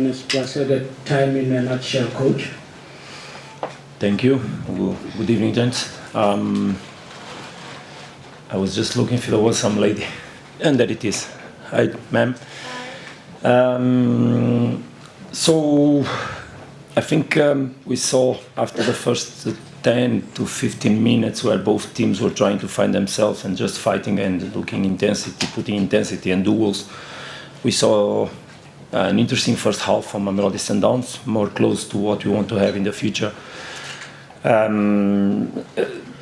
Ms. Placer, the time in a nutshell, coach. Thank you. Good evening, gents. I was just looking if there was some lady, and there it is. Hi, ma'am. So I think we saw after the first 10 to 15 minutes where both teams were trying to find themselves and just fighting and looking intensity, putting intensity and duels. We saw an interesting first half from Mamelodi Sundowns, more close to what we want to have in the future.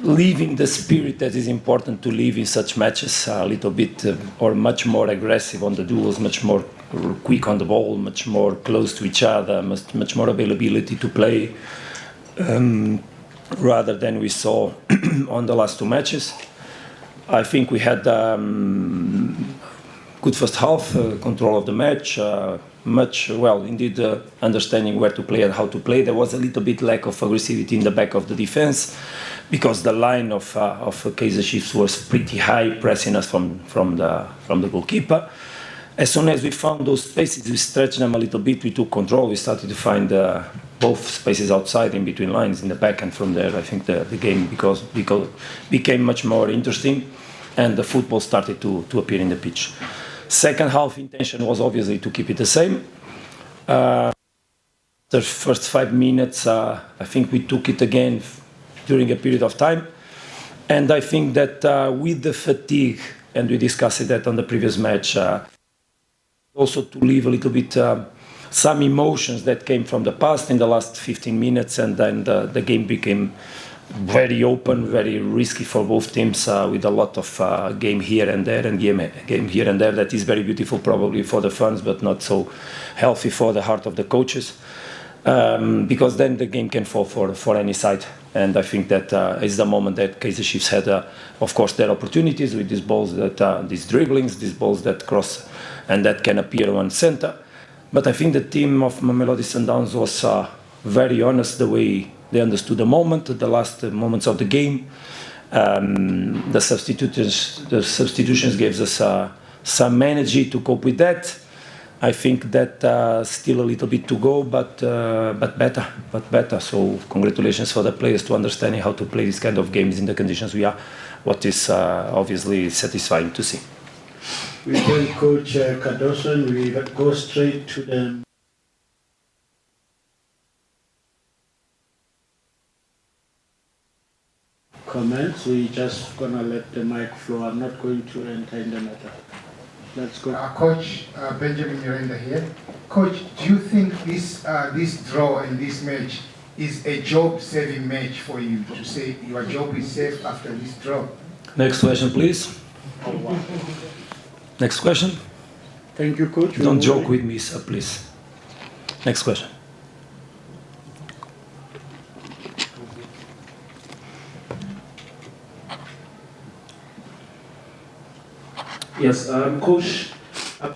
Leaving the spirit that is important to leave in such matches, a little bit or much more aggressive on the duels, much more quick on the ball, much more close to each other, much more availability to play, rather than we saw on the last two matches. I think we had good first half, control of the match, understanding where to play and how to play. There was a little bit lack of aggressivity in the back of the defense because the line of 𝐭𝐸 was pretty high, pressing us from the goalkeeper. As soon as we found those spaces, we stretched them a little bit, we took control, we started to find both spaces outside, in between lines, in the back, and from there I think the game became much more interesting and the football started to appear in the pitch. Second half intention was obviously to keep it the same. The first 5 minutes, I think we took it again during a period of time. And I think that with the fatigue, and we discussed that on the previous match, also to leave a little bit some emotions that came from the past in the last 15 minutes, and then the game became very open, very risky for both teams, with a lot of game here and there, and game here and there. That is very beautiful probably for the fans, but not so healthy for the heart of the coaches, because then the game can fall for any side. And I think that is the moment that 𝐭𝐸 had, of course, their opportunities with these balls, these dribblings, these balls that cross and that can appear on center. But I think the team of Mamelodi Sundowns was very honest the way they understood the moment, the last moments of the game. The substitutions gave us some energy to cope with that. I think that still a little bit to go, but better. So congratulations for the players to understanding how to play this kind of games in the conditions we are, what is obviously satisfying to see. We thank Coach Cardoso, and we go straight to the comments. We just gonna let the mic flow. I'm not going to enter in the matter. Let's go. Coach Benjamin Miranda here. Coach, do you think this draw in this match is a job-saving match for you, to say your job is safe after this draw? Next question, please. Oh, wow. Next question. Thank you, Coach. Don't joke with me, sir, please. Next question. Yes, Coach,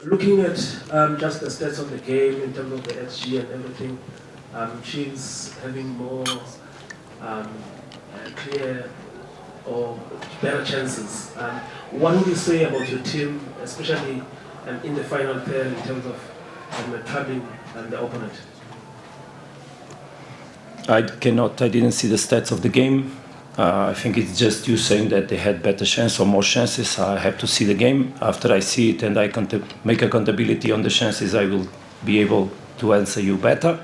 looking at just the stats of the game in terms of the XG and everything, Chiefs having more clear or better chances. What would you say about your team, especially in the final third, in terms of troubling the opponent? I didn't see the stats of the game. I think it's just you saying that they had better chance or more chances. I have to see the game. After I see it and I make accountability on the chances, I will be able to answer you better.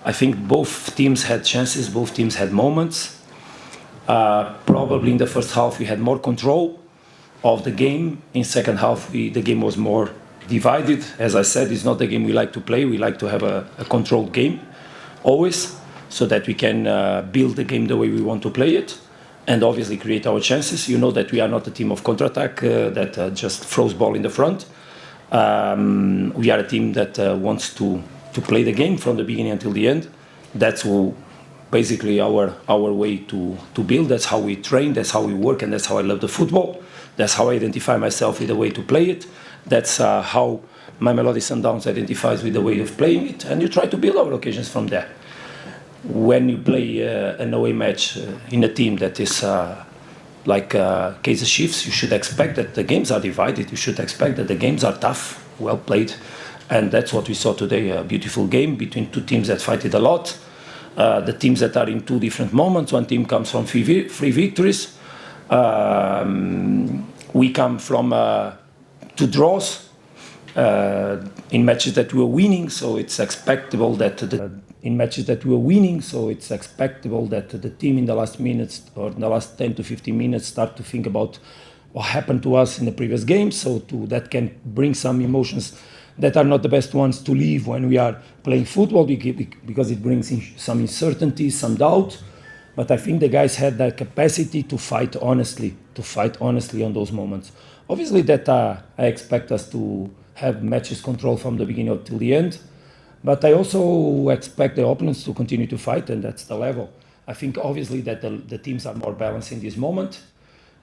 I think both teams had chances, both teams had moments. Probably in the first half we had more control of the game. In second half the game was more divided. As I said, it's not the game we like to play. We like to have a controlled game always, so that we can build the game the way we want to play it and obviously create our chances. You know that we are not a team of counter-attack that just throws ball in the front. We are a team that wants to play the game from the beginning until the end. That's basically our way to build. That's how we train, that's how we work, and that's how I love the football. That's how I identify myself with the way to play it. That's how Mamelodi Sundowns identifies with the way of playing it, and you try to build our occasions from there. When you play an away match in a team that is like 𝐭𝐸, you should expect that the games are divided. You should expect that the games are tough, well played, And that's what we saw today, a beautiful game between two teams that fight it a lot. The teams that are in two different moments. One team comes from three victories. We come from 2 draws in matches that we were winning, so it's expectable that the team in the last minutes or in the last 10 to 15 minutes start to think about what happened to us in the previous game. So that can bring some emotions that are not the best ones to leave when we are playing football, because it brings in some uncertainty, some doubt. But I think the guys had the capacity to fight honestly on those moments. Obviously that I expect us to have matches control from the beginning till the end. But I also expect the opponents to continue to fight, and that's the level. I think obviously that the teams are more balanced in this moment.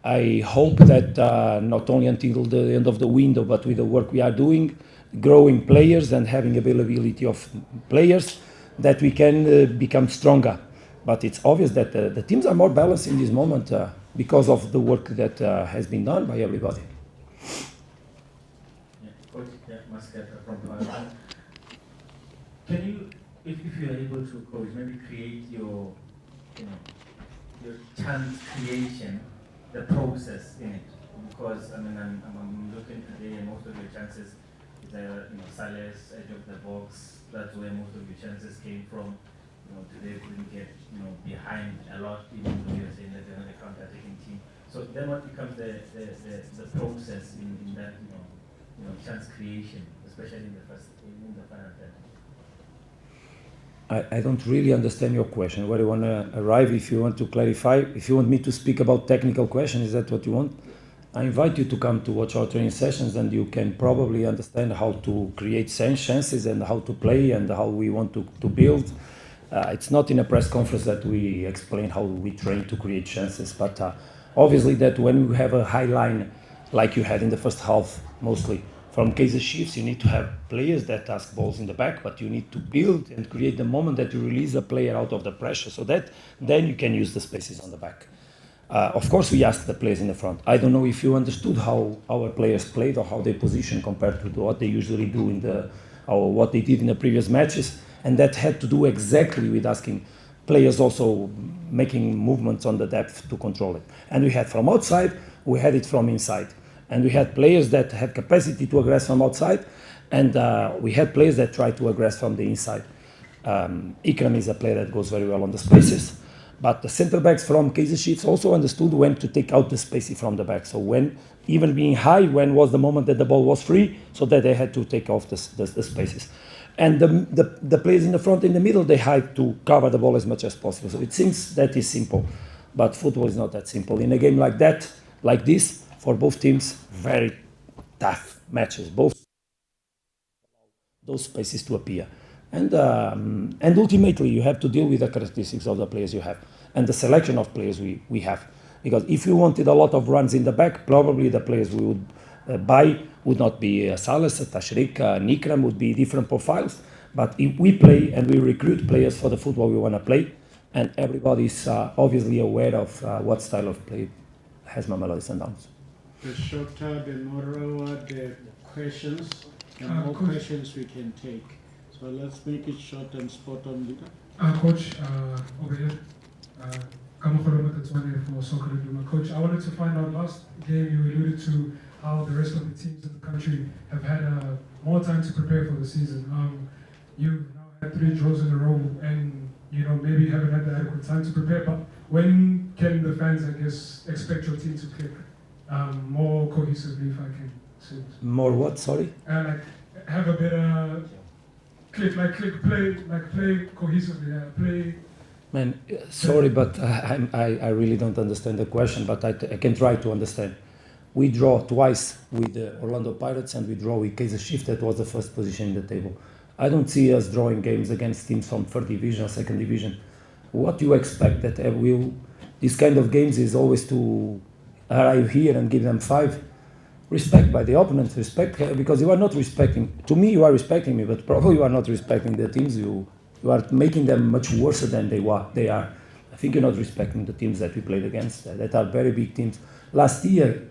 I hope that not only until the end of the window, but with the work we are doing, growing players and having availability of players, that we can become stronger. But it's obvious that the teams are more balanced in this moment because of the work that has been done by everybody. Coach, from Mvala. Can you, if you are able to, coach, maybe create your chance creation, the process in it? Because I mean, I'm looking today, and most of your chances is Saleh's edge of the box. That's where most of your chances came from. Today couldn't get behind a lot, even though you're saying that they're not a counter-attacking team. So then what becomes the process in that chance creation, especially in the final third? I don't really understand your question. Where you want to arrive? If you want to clarify, if you want me to speak about technical questions, is that what you want? I invite you to come to watch our training sessions, and you can probably understand how to create chances and how to play and how we want to build. It's not in a press conference that we explain how we train to create chances, but obviously that when you have a high line like you had in the first half, mostly from 𝐂𝐳𝐬𝐬, you need to have players that ask balls in the back, but you need to build and create the moment that you release a player out of the pressure, so that then you can use the spaces on the back. Of course, we ask the players in the front. I don't know if you understood how our players played or how they position compared to what they usually do or what they did in the previous matches. And that had to do exactly with asking players also making movements on the depth to control it. And we had from outside, we had it from inside. And we had players that had capacity to aggress from outside, and we had players that tried to aggress from the inside. 𝐂𝐴𝐴 is a player that goes very well on the spaces, but the center backs from 𝐂𝐳𝐬𝐬 also understood when to take out the spaces from the back. So when, even being high, when was the moment that the ball was free, so that they had to take off the spaces. And the players in the front, in the middle, they had to cover the ball as much as possible. So it seems that is simple, but football is not that simple. In a game like that, like this, for both teams, very tough matches. Both those spaces to appear. And ultimately, you have to deal with the characteristics of the players you have and the selection of players we have. Because if you wanted a lot of runs in the back, probably the players we would buy would not be Saleh, Tashrik, 𝐂𝐴𝐴 would be different profiles. But if we play and we recruit players for the football we want to play, and everybody is obviously aware of what style of play has Mamelodi Sundowns. The shorter, the narrower the questions, the more questions we can take. So let's make it short and spot on, leader. Coach, over here. For Soccer Review. Coach, I wanted to find out, last game you alluded to how the rest of the teams in the country have had more time to prepare for the season. You've now had 3 draws in a row, and maybe you haven't had the adequate time to prepare, but when can the fans, I guess, expect your team to click more cohesively, if I can say it? More what, sorry? Have a better play cohesively, play. Man, sorry, but I really don't understand the question, but I can try to understand. We draw twice with the Orlando Pirates, and we draw with 𝐂𝐳𝐬𝐬, that was the first position in the table. I don't see us drawing games against teams from 3rd division, 2nd division. What you expect that this kind of games is always to arrive here and give them 5? Respect by the opponent, respect, because you are not respecting, to me you are respecting me, but probably you are not respecting the teams. You are making them much worse than they are. I think you're not respecting the teams that we played against, that are very big teams. Last year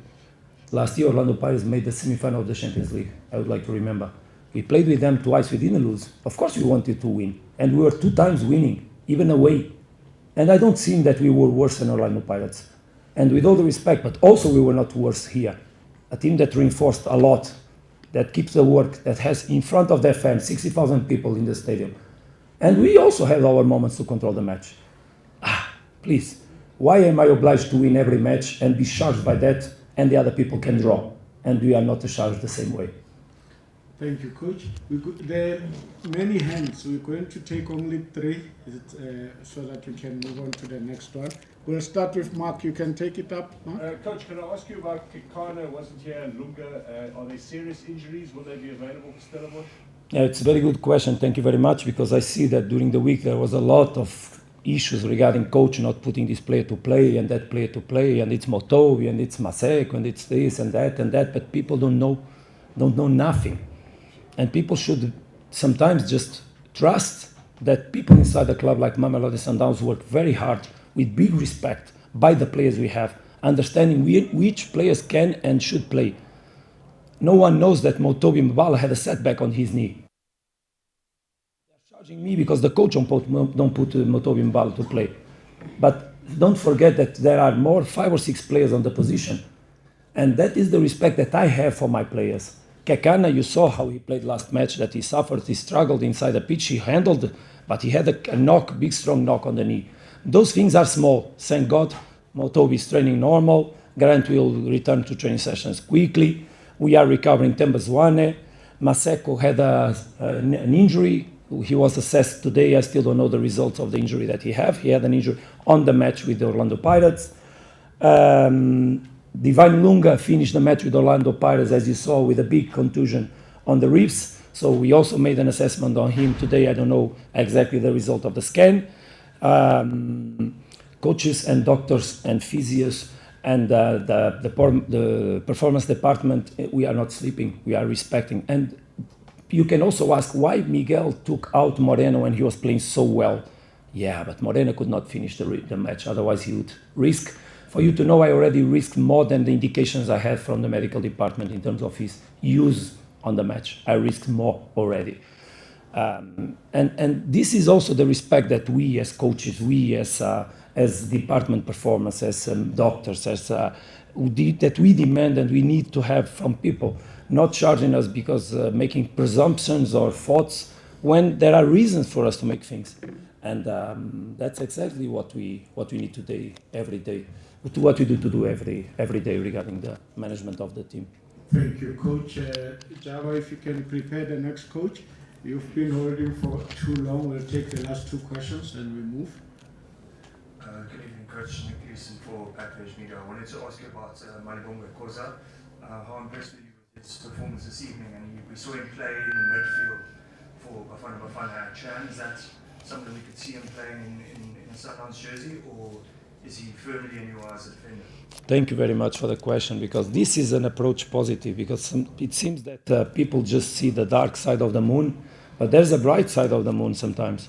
Orlando Pirates made the semi-final of the Champions League. I would like to remember. We played with them twice, we didn't lose. Of course we wanted to win. And we were 2 times winning, even away. And I don't think that we were worse than Orlando Pirates. And with all the respect, but also we were not worse here. A team that reinforced a lot, that keeps the work, that has in front of their fans 60,000 people in the stadium. And we also had our moments to control the match. Please, why am I obliged to win every match and be charged by that, and the other people can draw, and we are not charged the same way? Thank you, Coach. There are many hands. We're going to take only 3 so that we can move on to the next one. We'll start with Mark. You can take it up. Coach, can I ask you about Kekana? Wasn't here, and Lunga. Are there serious injuries? Will they be available for Stellenbosch? Yeah, it's a very good question. Thank you very much, because I see that during the week there was a lot of issues regarding coach not putting this player to play and that player to play, and it's Motobi and it's Maseko and it's this and that, but people don't know nothing. And people should sometimes just trust that people inside the club like Mamelodi Sundowns work very hard with big respect by the players we have, understanding which players can and should play. No one knows that Motobi Mvala had a setback on his knee. They're charging me because the coach don't put Motobi Mvala to play. But don't forget that there are 5 or 6 players on the position. And that is the respect that I have for my players. Kekana, you saw how he played last match, that he suffered, he struggled inside the pitch, he handled, but he had a knock, big strong knock on the knee. Those things are small. Thank God, Motobi is training normal. Grant will return to training sessions quickly. We are recovering Tembazwane. Maseko had an injury. He was assessed today. I still don't know the results of the injury that he had. He had an injury on the match with the Orlando Pirates. Divine Lunga finished the match with Orlando Pirates, as you saw, with a big contusion on the ribs. So we also made an assessment on him today. I don't know exactly the result of the scan. Coaches and doctors and physios and the performance department, we are not sleeping. We are respecting. And you can also ask why Miguel took out Moreno when he was playing so well. Yeah, but Moreno could not finish the match. Otherwise, he would risk. For you to know, I already risked more than the indications I had from the medical department in terms of his use on the match. I risked more already. And this is also the respect that we as coaches, we as department performance, as doctors, that we demand and we need to have from people, not charging us because making presumptions or thoughts when there are reasons for us to make things. And that's exactly what we need today, every day. What we do every day regarding the management of the team. Thank you, Coach. Java, if you can prepare the next coach. You've been holding for too long. We'll take the last 2 questions and we move. Good evening, Coach. Nick Gleeson for Backpage Media. I wanted to ask you about Malibongwe Khoza. How impressed were you with his performance this evening? And we saw him play in the midfield for Bafana Chan. Is that something we could see him playing in Sundowns jersey, or is he firmly in your eyes a defender? Thank you very much for the question, because this is an approach positive, because it seems that people just see the dark side of the moon, but there's a bright side of the moon sometimes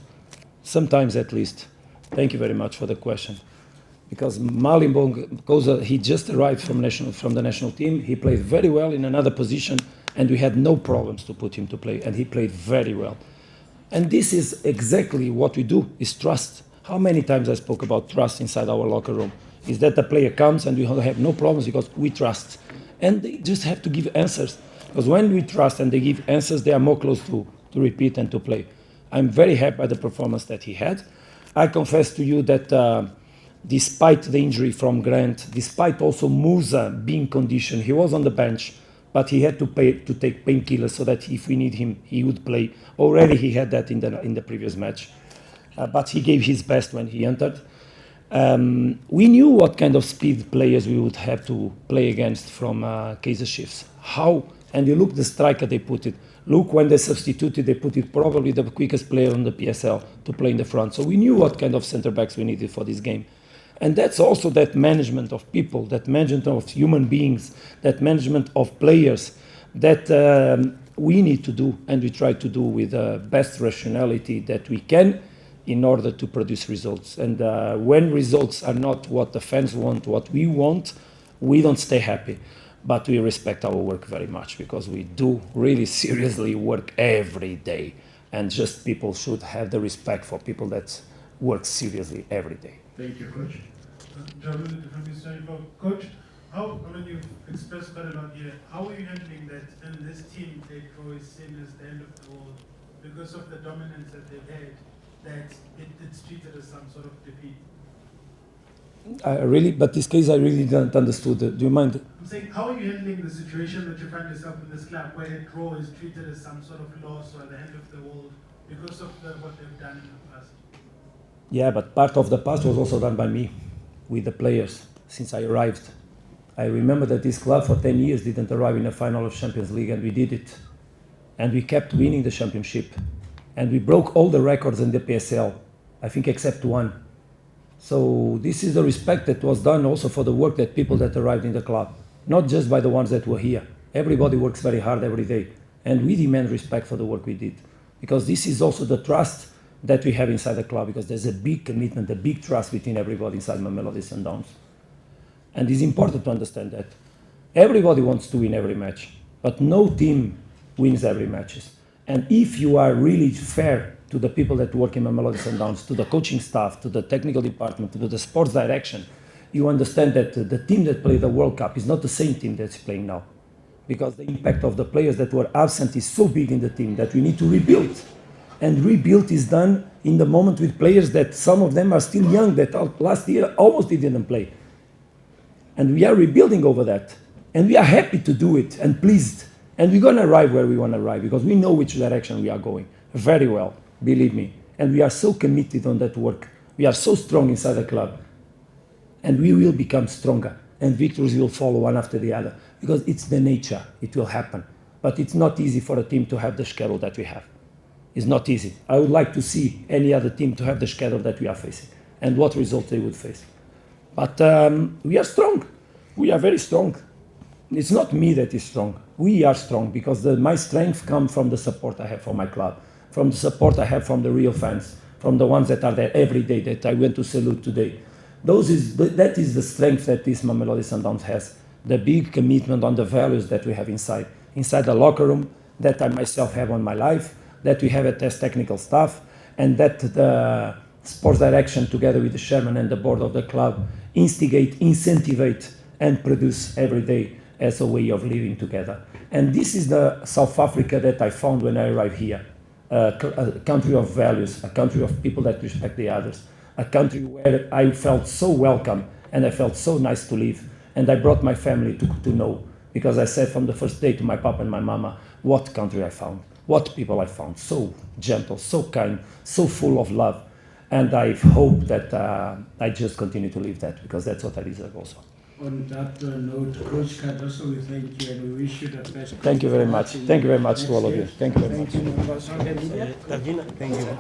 at least. Thank you very much for the question. Because Malibongwe Khoza, he just arrived from the national team. He played very well in another position, and we had no problems to put him to play, and he played very well. And this is exactly what we do, is trust. How many times I spoke about trust inside our locker room? Is that the player comes and we have no problems because we trust. And they just have to give answers. Because when we trust and they give answers, they are more close to repeat and to play. I'm very happy by the performance that he had. I confess to you that despite the injury from Grant, despite also Musa being conditioned, he was on the bench, but he had to take painkillers so that if we need him, he would play. Already he had that in the previous match. But he gave his best when he entered. We knew what kind of speed players we would have to play against from Kaizer Chiefs. How? And you look the striker they put it. Look, when they substituted, they put it probably the quickest player on the PSL to play in the front. So we knew what kind of centre-backs we needed for this game. And that's also that management of people, that management of human beings, that management of players that we need to do, and we try to do with the best rationality that we can in order to produce results. And when results are not what the fans want, what we want, we don't stay happy. but we respect our work very much because we do really seriously work every day. And just people should have the respect for people that work seriously every day. Thank you, Coach. Coach, how, I mean, you've expressed quite a lot here. How are you handling that in this team they draw is seen as the end of the world because of the dominance that they've had, that it's treated as some sort of defeat? But this case I really don't understood. Do you mind? I'm saying, how are you handling the situation that you find yourself in this club where a draw is treated as some sort of loss or the end of the world because of what they've done in the past? Yeah, but part of the past was also done by me with the players since I arrived. I remember that this club for 10 years didn't arrive in a final of Champions League, and we did it. And we kept winning the championship. And we broke all the records in the PSL, I think except one. So this is the respect that was done also for the work that people that arrived in the club, not just by the ones that were here. Everybody works very hard every day, and we demand respect for the work we did, because this is also the trust that we have inside the club, because there's a big commitment, a big trust between everybody inside Mamelodi Sundowns. And it's important to understand that. Everybody wants to win every match, but no team wins every match. And if you are really fair to the people that work in Mamelodi Sundowns, to the coaching staff, to the technical department, to the sports direction, you understand that the team that played the World Cup is not the same team that's playing now. Because the impact of the players that were absent is so big in the team that we need to rebuild. And rebuild is done in the moment with players that some of them are still young, that last year almost didn't play. And we are rebuilding over that. And we are happy to do it and pleased. And we're going to arrive where we want to arrive because we know which direction we are going very well, believe me. And we are so committed on that work. We are so strong inside the club. And we will become stronger. And victories will follow one after the other because it's the nature. It will happen. But it's not easy for a team to have the schedule that we have. It's not easy. I would like to see any other team to have the schedule that we are facing and what results they would face. But we are strong. We are very strong. It's not me that is strong. We are strong because my strength comes from the support I have for my club, from the support I have from the real fans, from the ones that are there every day that I went to salute today. That is the strength that this Mamelodi Sundowns has, the big commitment on the values that we have inside the locker room, that I myself have on my life, that we have as technical staff, and that the sports direction together with the chairman and the board of the club instigate, incentivate, and produce every day as a way of living together. And this is the South Africa that I found when I arrived here, a country of values, a country of people that respect the others, a country where I felt so welcome and I felt so nice to live. And I brought my family to know, because I said from the first day to my papa and my mama, what country I found, what people I found, so gentle, so kind, so full of love. And I hope that I just continue to live that, because that's what I deserve also. On that note, Coach Cardoso, we thank you and we wish you the best. Thank you very much. Thank you very much to all of you. Thank you very much. Thank you, members of the media. Thank you.